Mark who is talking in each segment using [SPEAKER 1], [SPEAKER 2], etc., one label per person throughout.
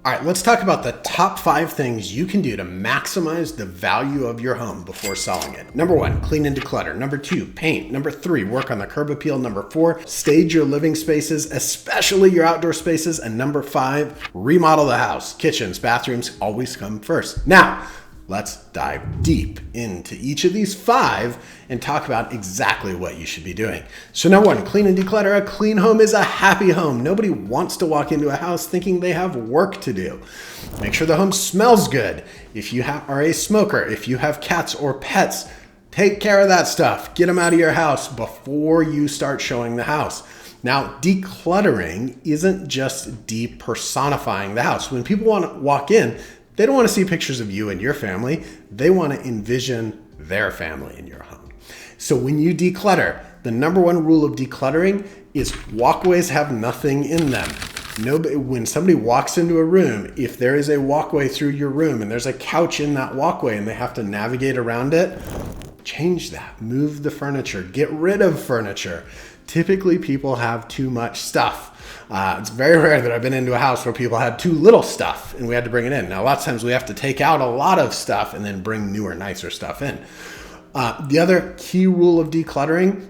[SPEAKER 1] All right, let's talk about the top 5 things you can do to maximize the value of your home before selling it. Number 1, clean and declutter. Number 2, paint. Number 3, work on the curb appeal. Number 4, stage your living spaces, especially your outdoor spaces. And number 5, remodel the house. Kitchens, bathrooms always come first. Now, let's dive deep into each of these 5 and talk about exactly what you should be doing. So number 1, clean and declutter. A clean home is a happy home. Nobody wants to walk into a house thinking they have work to do. Make sure the home smells good. If you are a smoker, if you have cats or pets, take care of that stuff. Get them out of your house before you start showing the house. Now, decluttering isn't just depersonifying the house. When people want to walk in, they don't want to see pictures of you and your family. They want to envision their family in your home. So when you declutter, the number 1 rule of decluttering is walkways have nothing in them. When somebody walks into a room, if there is a walkway through your room and there's a couch in that walkway and they have to navigate around it, change that. Move the furniture. Get rid of furniture. Typically, people have too much stuff. It's very rare that I've been into a house where people had too little stuff and we had to bring it in. Now, lots of times we have to take out a lot of stuff and then bring newer, nicer stuff in. The other key rule of decluttering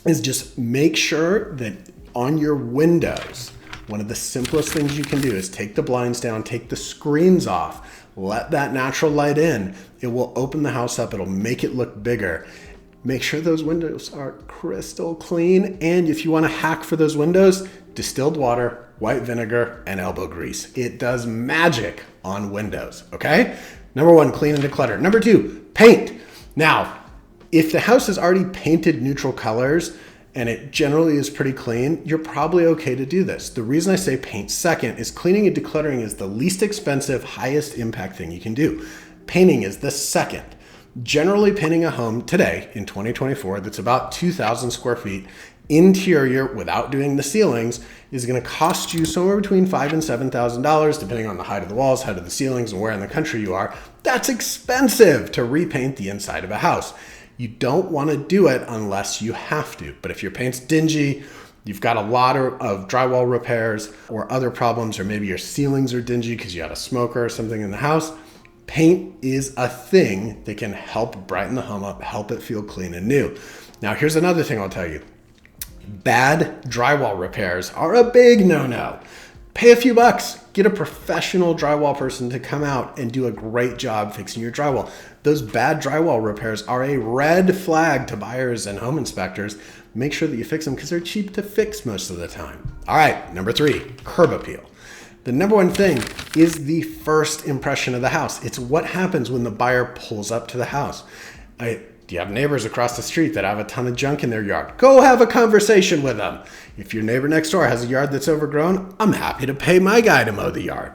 [SPEAKER 1] is just make sure that on your windows, one of the simplest things you can do is take the blinds down, take the screens off, let that natural light in. It will open the house up. It'll make it look bigger. Make sure those windows are crystal clean. And if you want to hack for those windows, distilled water, white vinegar, and elbow grease. It does magic on windows, okay? Number 1, clean and declutter. Number 2, paint. Now, if the house is already painted neutral colors and it generally is pretty clean, you're probably okay to do this. The reason I say paint second is cleaning and decluttering is the least expensive, highest impact thing you can do. Painting is the second. Generally, painting a home today in 2024 that's about 2,000 square feet interior without doing the ceilings is going to cost you somewhere between $5,000 and $7,000, depending on the height of the walls, height of the ceilings, and where in the country you are. That's expensive to repaint the inside of a house. You don't want to do it unless you have to. But if your paint's dingy, you've got a lot of drywall repairs or other problems, or maybe your ceilings are dingy because you had a smoker or something in the house, paint is a thing that can help brighten the home up, help it feel clean and new. Now, here's another thing I'll tell you. Bad drywall repairs are a big no-no. Pay a few bucks. Get a professional drywall person to come out and do a great job fixing your drywall. Those bad drywall repairs are a red flag to buyers and home inspectors. Make sure that you fix them because they're cheap to fix most of the time. All right, number 3, curb appeal. The number 1 thing is the first impression of the house. It's what happens when the buyer pulls up to the house. Do you have neighbors across the street that have a ton of junk in their yard? Go have a conversation with them. If your neighbor next door has a yard that's overgrown, I'm happy to pay my guy to mow the yard.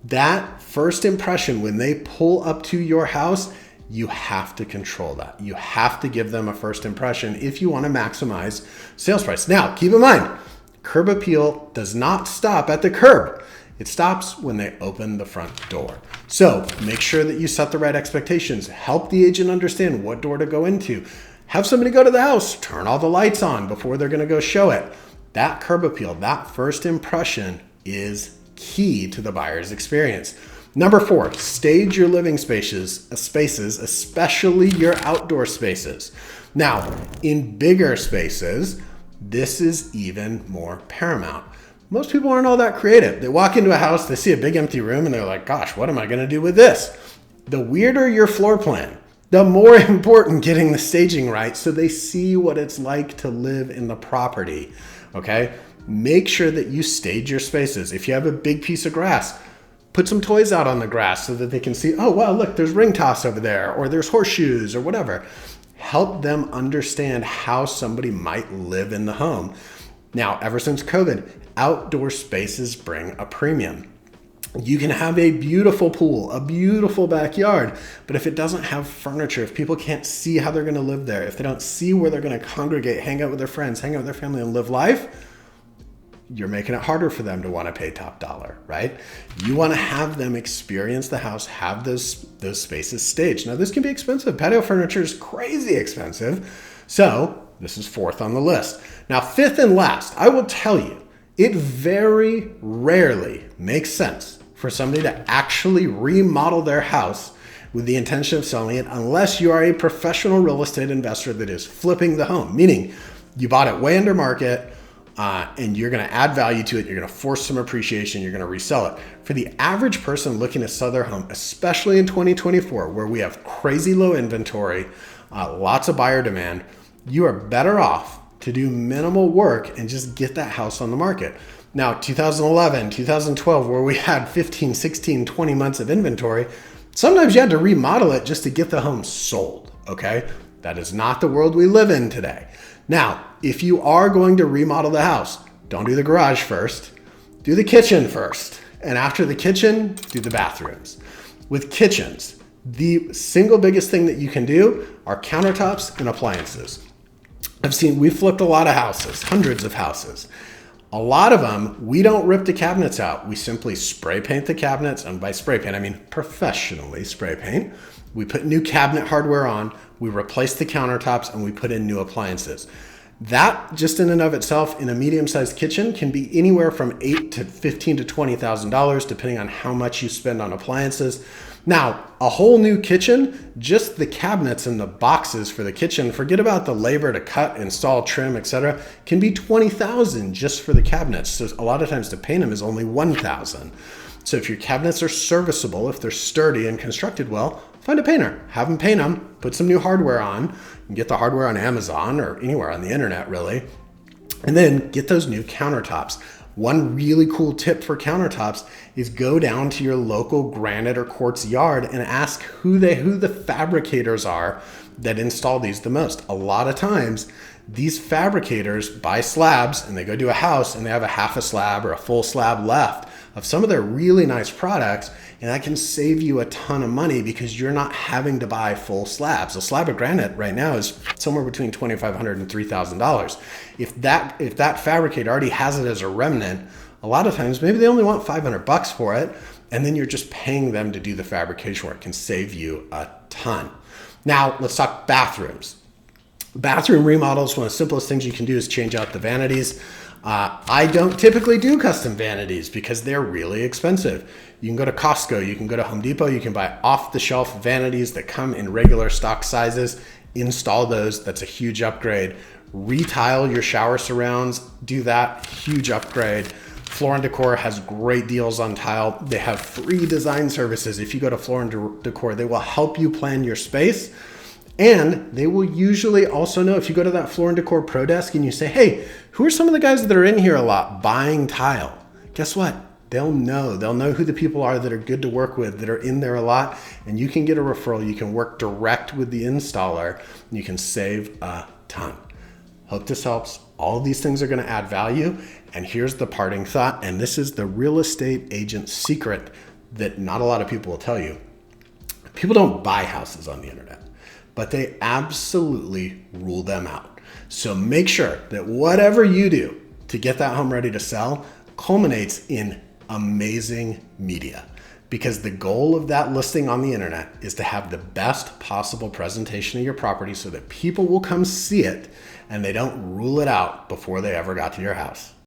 [SPEAKER 1] That first impression when they pull up to your house, you have to control that. You have to give them a first impression if you want to maximize sales price. Now, keep in mind, curb appeal does not stop at the curb. It stops when they open the front door. So make sure that you set the right expectations. Help the agent understand what door to go into. Have somebody go to the house, turn all the lights on before they're going to go show it. That curb appeal, that first impression is key to the buyer's experience. Number 4, stage your living spaces, especially your outdoor spaces. Now, in bigger spaces, this is even more paramount. Most people aren't all that creative. They walk into a house, they see a big empty room, and they're like, gosh, what am I going to do with this? The weirder your floor plan, the more important getting the staging right so they see what it's like to live in the property, okay? Make sure that you stage your spaces. If you have a big piece of grass, put some toys out on the grass so that they can see, oh, wow, look, there's ring toss over there, or there's horseshoes or whatever. Help them understand how somebody might live in the home. Now, ever since COVID, outdoor spaces bring a premium. You can have a beautiful pool, a beautiful backyard, but if it doesn't have furniture, if people can't see how they're going to live there, if they don't see where they're going to congregate, hang out with their friends, hang out with their family, and live life, you're making it harder for them to want to pay top dollar, right? You want to have them experience the house, have those spaces staged. Now, this can be expensive. Patio furniture is crazy expensive. So this is 4th on the list. Now, 5th and last, I will tell you, it very rarely makes sense for somebody to actually remodel their house with the intention of selling it unless you are a professional real estate investor that is flipping the home, meaning you bought it way under market and you're going to add value to it. You're going to force some appreciation. You're going to resell it. For the average person looking to sell their home, especially in 2024, where we have crazy low inventory, lots of buyer demand, you are better off to do minimal work and just get that house on the market. Now, 2011, 2012, where we had 15, 16, 20 months of inventory, sometimes you had to remodel it just to get the home sold, okay? That is not the world we live in today. Now, if you are going to remodel the house, don't do the garage first, do the kitchen first. And after the kitchen, do the bathrooms. With kitchens, the single biggest thing that you can do are countertops and appliances. We've flipped a lot of houses, hundreds of houses. A lot of them, we don't rip the cabinets out. We simply spray paint the cabinets. And by spray paint, I mean professionally spray paint. We put new cabinet hardware on, we replace the countertops, and we put in new appliances. That just in and of itself in a medium-sized kitchen can be anywhere from $8,000 to $15,000 to $20,000, depending on how much you spend on appliances. Now, a whole new kitchen, just the cabinets and the boxes for the kitchen, forget about the labor to cut, install, trim, etc., can be $20,000 just for the cabinets. So a lot of times to paint them is only $1,000. So if your cabinets are serviceable, if they're sturdy and constructed well, find a painter, have them paint them, put some new hardware on. You can get the hardware on Amazon or anywhere on the internet, really. And then get those new countertops. One really cool tip for countertops is go down to your local granite or quartz yard and ask who the fabricators are that install these the most. A lot of times, these fabricators buy slabs and they go do a house and they have a half a slab or a full slab left of some of their really nice products, and that can save you a ton of money because you're not having to buy full slabs. A slab of granite right now is somewhere between $2,500 and $3,000. If that fabricator already has it as a remnant, a lot of times maybe they only want $500 for it, and then you're just paying them to do the fabrication work. It can save you a ton. Now let's talk bathrooms. Bathroom remodels, one of the simplest things you can do is change out the vanities. I don't typically do custom vanities because they're really expensive. You can go to Costco, you can go to Home Depot, you can buy off-the-shelf vanities that come in regular stock sizes, install those, that's a huge upgrade. Retile your shower surrounds, do that, huge upgrade. Floor & Decor has great deals on tile. They have free design services. If you go to Floor & Decor, they will help you plan your space. And they will usually also know, if you go to that Floor & Decor Pro Desk and you say, hey, who are some of the guys that are in here a lot buying tile? Guess what? They'll know who the people are that are good to work with, that are in there a lot, and you can get a referral. You can work direct with the installer, and you can save a ton. Hope this helps. All of these things are going to add value. And here's the parting thought, and this is the real estate agent's secret that not a lot of people will tell you. People don't buy houses on the internet, but they absolutely rule them out. So make sure that whatever you do to get that home ready to sell culminates in amazing media, because the goal of that listing on the internet is to have the best possible presentation of your property so that people will come see it and they don't rule it out before they ever got to your house.